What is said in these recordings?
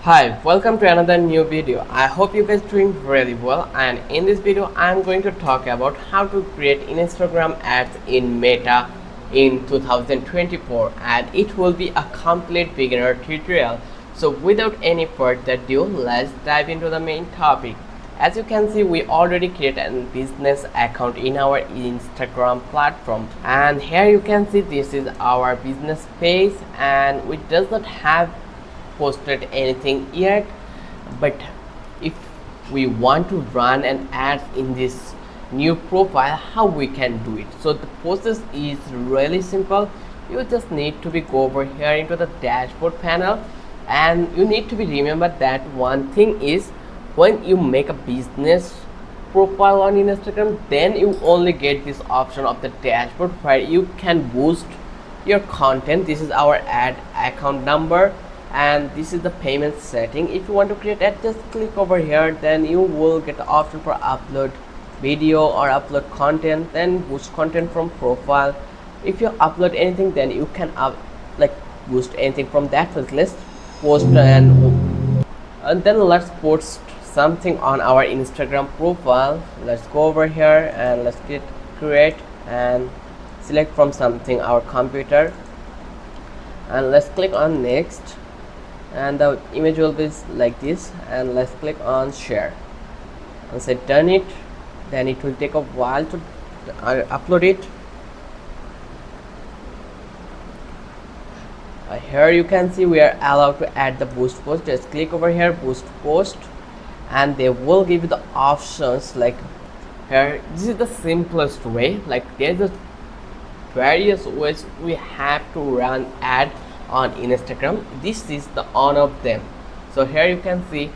Hi, welcome to another new video. I hope you guys doing really well, and in this video I'm going to talk about how to create Instagram ads in Meta in 2024, and it will be a complete beginner tutorial. So without any further ado, let's dive into the main topic. As you can see, we already created a business account in our Instagram platform, and here you can see this is our business page, and we does not have posted anything yet, but if we want to run an ad in this new profile, how we can do it? So the process is really simple. You just need to be go over here into the dashboard panel, and you need to be remember that one thing is when you make a business profile on Instagram, then you only get this option of the dashboard where you can boost your content. This is our ad account number, and this is the payment setting. If you want to create ad, just click over here, then you will get the option for upload video or upload content, then boost content from profile. If you upload anything, then you can boost anything from that. So let's post, and then let's post something on our Instagram profile. Let's go over here and let's create and select from something our computer, and let's click on next, and the image will be like this, and let's click on share and say done it. Then it will take a while to upload it. Here you can see we are allowed to add the boost post. Just click over here, boost post, and they will give you the options. Like here, this is the simplest way. Like there's a various ways we have to run ad on Instagram. This is the one of them. So here you can see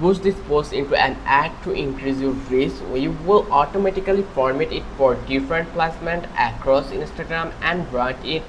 boost this post into an ad to increase your reach. We will automatically format it for different placement across Instagram and run it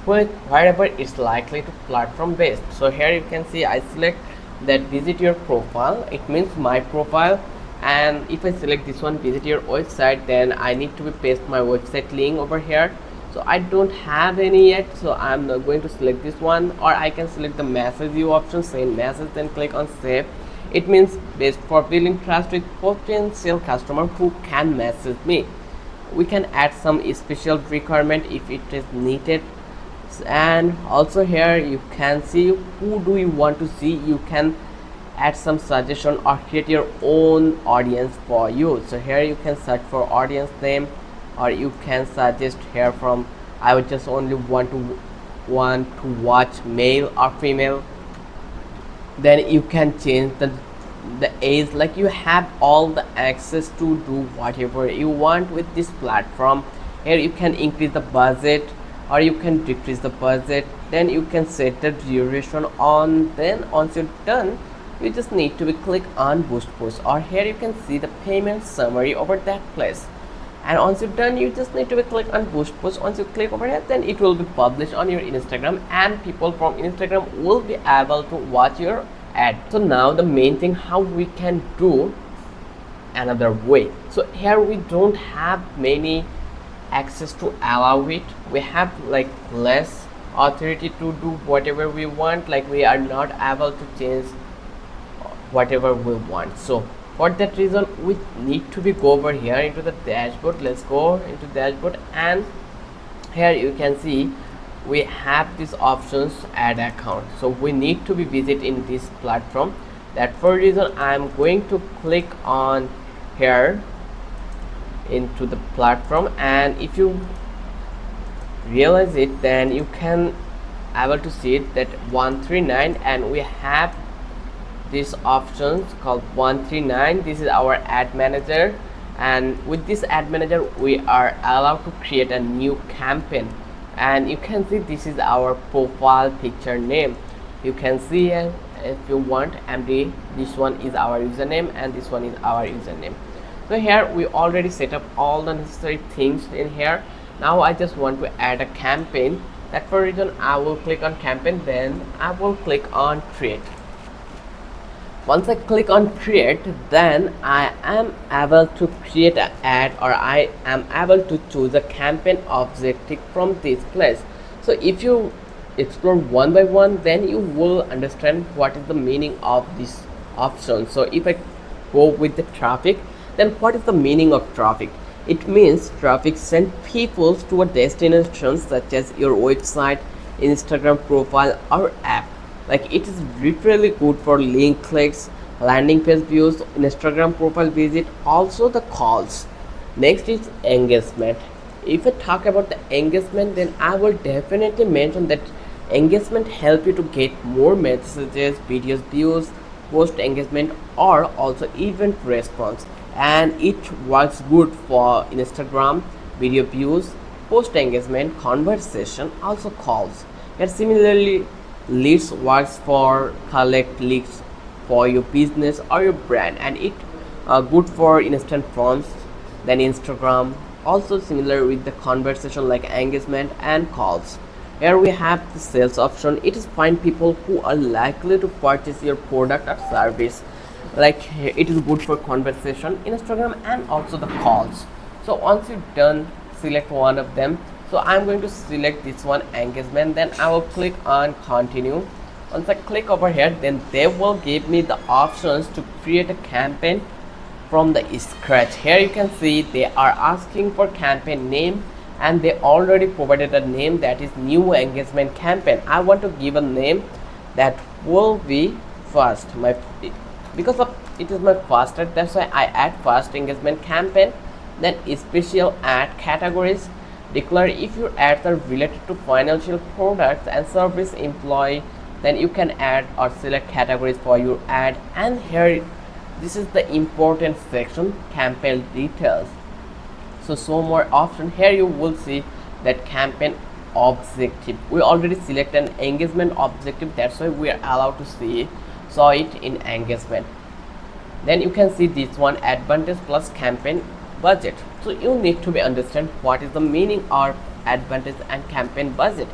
with wherever it's likely to platform based. So here you can see I select that visit your profile, it means my profile, and if I select this one visit your website, then I need to paste my website link over here. So I don't have any yet, so I'm not going to select this one, or I can select the message view option, send message, then click on save. It means based for building trust with potential customer who can message me. We can add some special requirement if it is needed, and also here you can see who do you want to see. You can add some suggestion or create your own audience for you. So here you can search for audience name, or you can suggest here from I would just only want to watch male or female. Then you can change the age. Like you have all the access to do whatever you want with this platform. Here you can increase the budget or you can decrease the budget. Then you can set the duration on. Then once you're done, you just need to be click on boost post, or here you can see the payment summary over that place. And once you're done, you just need to be click on boost post. Once you click over here, then it will be published on your Instagram, and people from Instagram will be able to watch your ad. So now the main thing how we can do another way. So here we don't have many access to allow it. We have like less authority to do whatever we want. Like we are not able to change whatever we want. So for that reason we need to be go over here into the dashboard. Let's go into dashboard, and here you can see we have these options add account. So we need to be visit in this platform. That for reason I'm going to click on here into the platform, and if you realize it, then you can able to see it that 139, and we have these options called 139. This is our ad manager, and with this ad manager we are allowed to create a new campaign. And you can see this is our profile picture name. You can see if you want empty, this one is our username and this one is our username. So here we already set up all the necessary things in here. Now I just want to add a campaign. That for reason I will click on campaign, then I will click on create. Once I click on create, then I am able to create an ad, or I am able to choose a campaign objective from this place. So if you explore one by one, then you will understand what is the meaning of this option. So if I go with the traffic, then what is the meaning of traffic? It means traffic send people to a destination such as your website, Instagram profile or app. Like it is literally good for link clicks, landing page views, Instagram profile visit, also the calls. Next is engagement. If I talk about the engagement, then I will definitely mention that engagement help you to get more messages, videos views, post engagement or also event response, and it works good for Instagram video views, post engagement, conversation, also calls. And similarly, leads works for collect leads for your business or your brand, and it good for instant forms. Then Instagram also similar with the conversation like engagement and calls. Here we have the sales option. It is find people who are likely to purchase your product or service. Like it is good for conversation, Instagram and also the calls. So once you're done, select one of them. So I'm going to select this one, engagement. Then I will click on continue. Once I click over here, then they will give me the options to create a campaign from the scratch. Here you can see they are asking for campaign name, and they already provided a name, that is new engagement campaign. I want to give a name that will be first, my because of it is my first ad, that's why I add first engagement campaign. Then special ad categories, declare if your ads are related to financial products and service employee, then you can add or select categories for your ad. And here this is the important section, campaign details. So more option. Here you will see that campaign objective, we already select an engagement objective, that's why we are allowed to saw it in engagement. Then you can see this one, advantage plus campaign budget. So you need to be understand what is the meaning of advantage and campaign budget.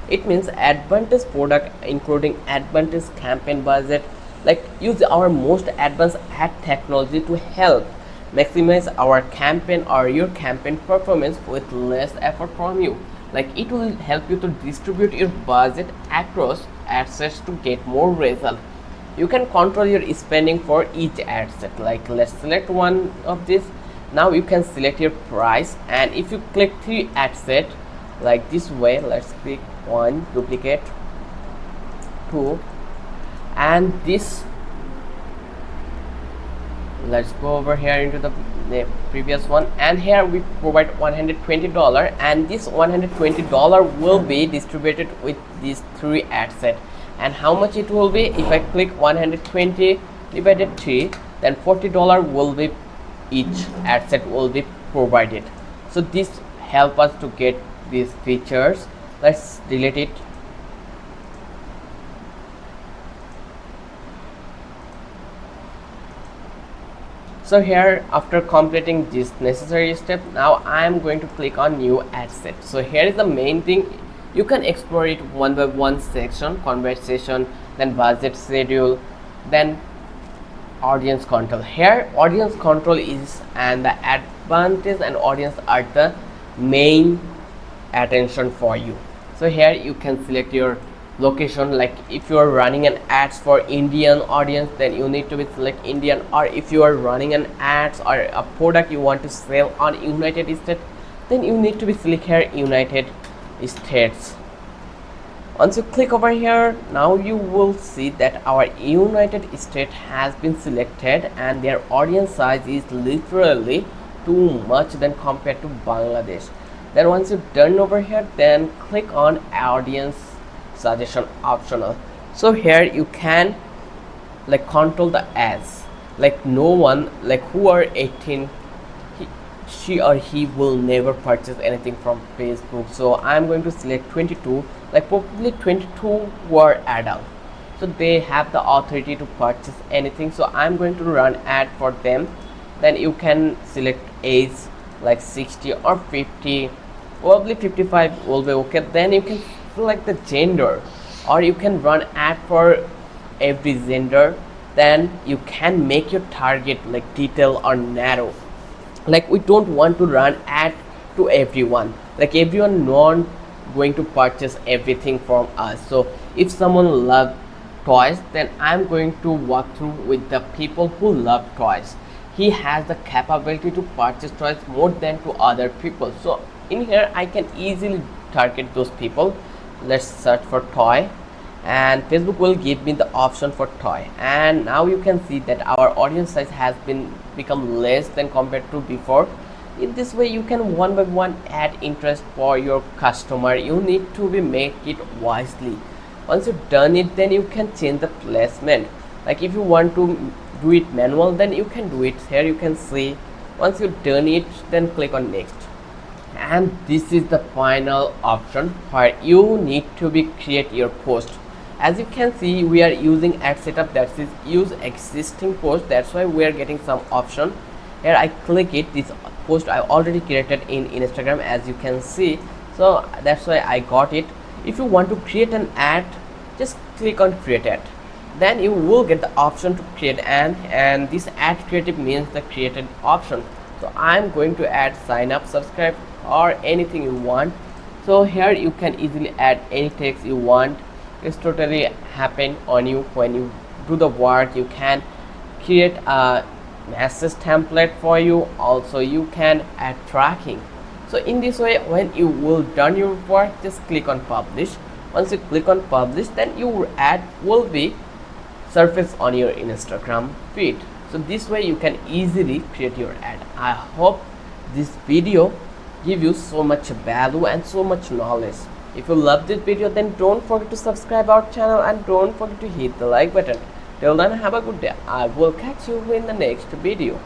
It means advantage product including advantage campaign budget, like use our most advanced ad technology to help maximize our campaign or your campaign performance with less effort from you. Like it will help you to distribute your budget across ad sets to get more result. You can control your spending for each ad set. Like let's select one of this. Now you can select your price, and if you click 3 ad set like this way, let's click 1, duplicate 2, and this, let's go over here into the previous one, and here we provide $120, and this $120 will be distributed with these 3 ad set. And how much it will be? If I click 120 divided 3, then $40 will be each ad set will be provided. So this help us to get these features. Let's delete it. So here, after completing this necessary step, now I am going to click on new ad set. So here is the main thing. You can explore it one by one section, conversation, then budget schedule, then audience control. Here audience control is, and the advantage and audience are the main attention for you. So here you can select your location, like if you are running an ads for Indian audience, then you need to be select Indian, or if you are running an ads or a product you want to sell on United States, then you need to be select here United States. Once you click over here, now you will see that our United States has been selected, and their audience size is literally too much than compared to Bangladesh. Then once you're done over here, then click on audience suggestion optional. So here you can like control the ads, like no one, like who are 18, she or he will never purchase anything from Facebook. So I'm going to select 22, like probably 22 were adult, so they have the authority to purchase anything. So I'm going to run ad for them. Then you can select age like 60 or 50, probably 55 will be okay. Then you can select the gender, or you can run ad for every gender. Then you can make your target like detail or narrow. Like we don't want to run ad to everyone, like everyone going to purchase everything from us. So if someone loves toys, then I'm going to walk through with the people who love toys. He has the capability to purchase toys more than to other people. So in here I can easily target those people. Let's search for toy, and Facebook will give me the option for toy. And now you can see that our audience size has been become less than compared to before. In this way you can one by one add interest for your customer. You need to be make it wisely. Once you've done it, then you can change the placement. Like if you want to do it manual, then you can do it. Here you can see, once you've done it, then click on next. And this is the final option where you need to be create your post. As you can see, we are using ad setup, that is use existing post. That's why we are getting some option. Here I click it. This post I already created in Instagram, as you can see. So that's why I got it. If you want to create an ad, just click on create ad. Then you will get the option to create an, and this ad creative means the created option. So I'm going to add sign up, subscribe, or anything you want. So here you can easily add any text you want. It's totally happen on you. When you do the work, you can create a message template for you. Also you can add tracking. So in this way, when you will done your work, just click on publish. Once you click on publish, then your ad will be surface on your Instagram feed. So this way you can easily create your ad. I hope this video give you so much value and so much knowledge. If you love this video, then don't forget to subscribe our channel and don't forget to hit the like button. Till then, have a good day. I will catch you in the next video.